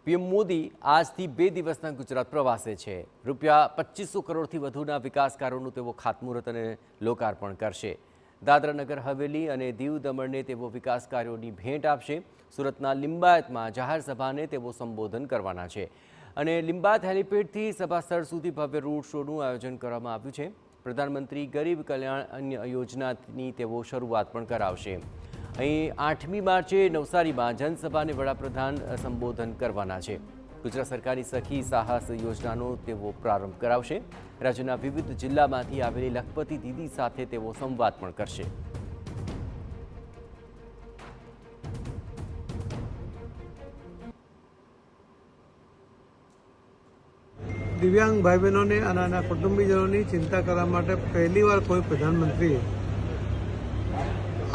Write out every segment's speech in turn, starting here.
PM Modi આજથી 2 દિવસના ગુજરાત પ્રવાસે છે। રૂપિયા 2500 કરોડથી વધુના વિકાસ કાર્યોનું તેઓ ખાતમુહૂર્ત અને લોકાર્પણ કરશે। દાદરા નગર હવેલી અને દીવ દમણને તેઓ વિકાસ કાર્યોની ભેટ આપશે। સુરતના લિંબાયતમાં જાહેર સભાને તેઓ સંબોધન કરવાના છે અને લિંબાયત હેલિપેડથી સભા સ્થળ સુધી ભવ્ય રોડ શોનું આયોજન કરવામાં આવ્યું છે। પ્રધાનમંત્રી ગરીબ કલ્યાણ અન્ય યોજનાની તેઓ શરૂઆત પણ કરાવશે। અહીં 8મી માર્ચે નવસારીમાં જનસભાને વડાપ્રધાન સંબોધન કરવાના છે। ગુજરાત સરકારની સખી સાહસ યોજનાનો તેઓ પ્રારંભ કરાવશે। રાજ્યના વિવિધ જિલ્લામાંથી આવેલી લખપતિ દીદી સાથે તેઓ સંવાદ પણ કરશે। દિવ્યાંગ ભાઈ બહેનોને અને આના કુટુંબીજનોની ચિંતા કરવા માટે પહેલીવાર કોઈ પ્રધાનમંત્રીએ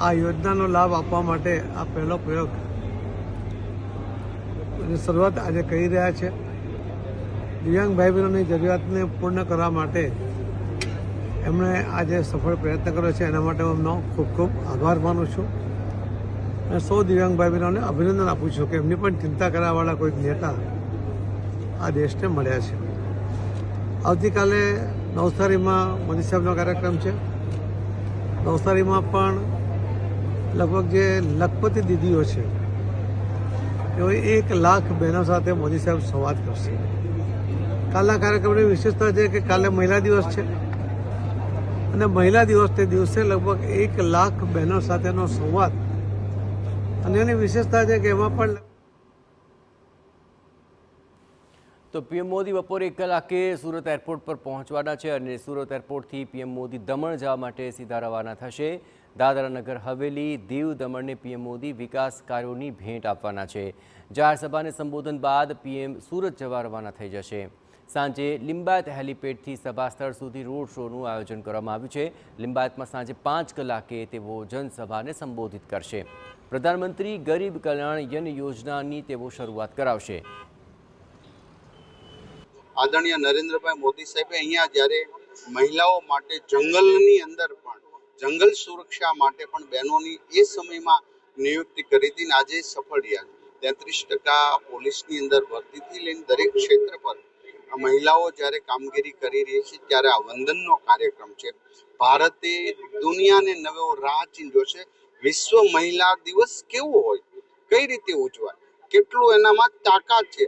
આ યોજનાનો લાભ આપવા માટે આ પહેલો પ્રયોગ અને શરૂઆત આજે કરી રહ્યા છે। દિવ્યાંગ ભાઈ બહેનોની જરૂરિયાતને પૂર્ણ કરવા માટે એમણે આજે સફળ પ્રયત્ન કર્યો છે, એના માટે હું એમનો ખૂબ ખૂબ આભાર માનું છું અને સૌ દિવ્યાંગ ભાઈ બહેનોને અભિનંદન આપું છું કે એમની પણ ચિંતા કરવાવાળા કોઈક નેતા આ દેશને મળ્યા છે। આવતીકાલે નવસારીમાં મોદી સાહેબનો કાર્યક્રમ છે। નવસારીમાં પણ લગભગ જે લખપતિ દીદીઓ છે એઓ 1 લાખ બહેનો સાથે મોદી સાહેબ સંવાદ કરશે। કાલના કાર્યક્રમની વિશેષતા છે કે કાલે મહિલા દિવસ છે અને મહિલા દિવસ તે દિવસે લગભગ 1 લાખ બહેનો સાથેનો સંવાદ અને એની વિશેષતા છે કે એમાં પણ તો પીએમ મોદી બપોરે 1 કલાકે સુરત એરપોર્ટ પર પહોંચવાના છે અને સુરત એરપોર્ટથી પીએમ મોદી દમણ જવા માટે સીધા રવાના થશે। દાદરા નગર હવેલી દીવ દમણને પીએમ મોદી વિકાસ કાર્યોની ભેટ આપવાના છે। જાહેર સભાને સંબોધન બાદ પીએમ સુરત જવા રવાના થઈ જશે। સાંજે લિંબાયત હેલિપેડથી સભા સ્થળ સુધી રોડ શોનું આયોજન કરવામાં આવ્યું છે। લિંબાયતમાં સાંજે 5 કલાકે તેઓ જનસભાને સંબોધિત કરશે। પ્રધાનમંત્રી ગરીબ કલ્યાણ અન્ય યોજનાની તેઓ શરૂઆત કરાવશે। આદરણીય નરેન્દ્રભાઈ મોદી સાહેબે અહીંયા જ્યારે મહિલાઓ માટે જંગલની અંદર પણ જંગલ સુરક્ષા માટે પણ બહેનોની એ સમયમાં નિયુક્તિ કરી હતી, આજે સફળ રહ્યા। 33% પોલીસની અંદર ભરતીથી લઈને દરેક ક્ષેત્ર પર મહિલાઓ જ્યારે કામગીરી કરી રહી છે ત્યારે આ વંદનનો કાર્યક્રમ છે। ભારતે દુનિયાને નવો રાહ ચીંધ્યો છે। વિશ્વ મહિલા દિવસ કેવો હોય, કઈ રીતે ઉજવાય, કેટલું એનામાં તાકાત છે।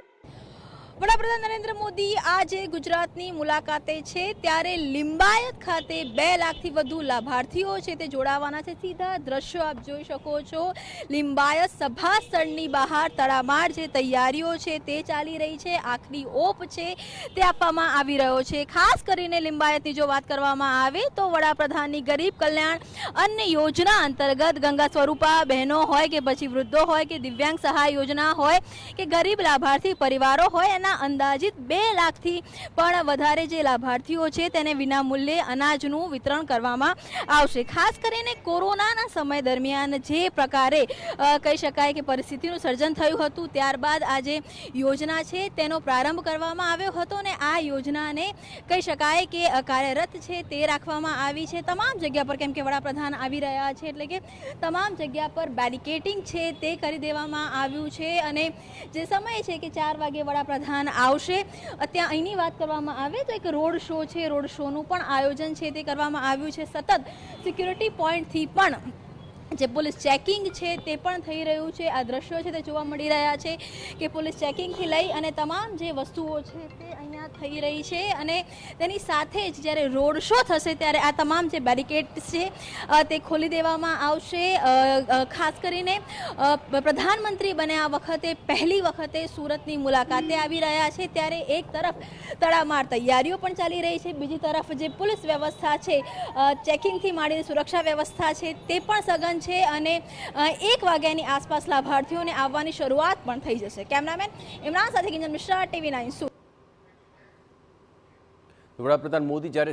વડાપ્રધાન નરેન્દ્ર મોદી આજે ગુજરાતની મુલાકાતે છે ત્યારે લિંબાયત ખાતે 2 લાખથી વધુ લાભાર્થીઓ છે તે જોડાવાના છે। સીધા દ્રશ્યો આપ જોઈ શકો છો। લિંબાયત સભા સ્થળની બહાર તડામાર જે તૈયારીઓ છે તે ચાલી રહી છે, આખરી ઓપ છે તે આપવામાં આવી રહ્યો છે। ખાસ કરીને લિંબાયતની જો વાત કરવામાં આવે તો વડાપ્રધાનની ગરીબ કલ્યાણ અન્ય યોજના અંતર્ગત ગંગા સ્વરૂપા બહેનો હોય કે પછી વૃદ્ધો હોય કે દિવ્યાંગ સહાય યોજના હોય કે ગરીબ લાભાર્થી પરિવારો હોય એના અંદાજિત 2 લાખથી પણ વધારે જે લાભાર્થીઓ છે તેને વિનામૂલ્યે અનાજનું વિતરણ કરવામાં આવશે। ખાસ કરીને કોરોનાના સમય દરમિયાન જે પ્રકારે કહી શકાય કે પરિસ્થિતિનું સર્જન થયું હતું, ત્યારબાદ આ જે યોજના છે તેનો પ્રારંભ કરવામાં આવ્યો હતો અને આ યોજનાને કહી શકાય કે કાર્યરત છે તે રાખવામાં આવી છે તમામ જગ્યા પર, કેમ કે વડાપ્રધાન આવી રહ્યા છે એટલે કે તમામ જગ્યા પર બેરિકેડિંગ છે તે કરી દેવામાં આવ્યું છે અને જે સમય છે કે 4 વાગે વડાપ્રધાન આવશે। અત્યારે અહીંની વાત કરવામાં આવે તો એક રોડ શો છે, રોડ શોનું પણ આયોજન છે તે કરવામાં આવ્યું છે। સતત સિક્યુરિટી પોઈન્ટથી પણ જે પોલીસ ચેકિંગ છે તે પણ થઈ રહ્યું છે। આ દ્રશ્યો છે તે જોવા મળી રહ્યા છે કે પોલીસ ચેકિંગથી લઈ અને તમામ જે વસ્તુઓ છે તે અહીંયા થઈ રહી છે અને તેની સાથે જ જ્યારે રોડ શો થશે ત્યારે આ તમામ જે બેરિકેડ્સ છે તે ખોલી દેવામાં આવશે। ખાસ કરીને પ્રધાનમંત્રી બન્યા વખતે પહેલી વખતે સુરતની મુલાકાતે આવી રહ્યા છે ત્યારે એક તરફ તડામાર તૈયારીઓ પણ ચાલી રહી છે, બીજી તરફ જે પોલીસ વ્યવસ્થા છે, ચેકિંગથી માંડીને સુરક્ષા વ્યવસ્થા છે તે પણ સઘન છે અને 1 વાગ્યાની આસપાસ લાભાર્થીઓને આવવાની શરૂઆત પણ થઈ જશે। કેમેરામેન ઇમરાન સાથે કિંજલ મિશ્રા, TV9 સુરત। વડાપ્રધાન મોદી જ્યારે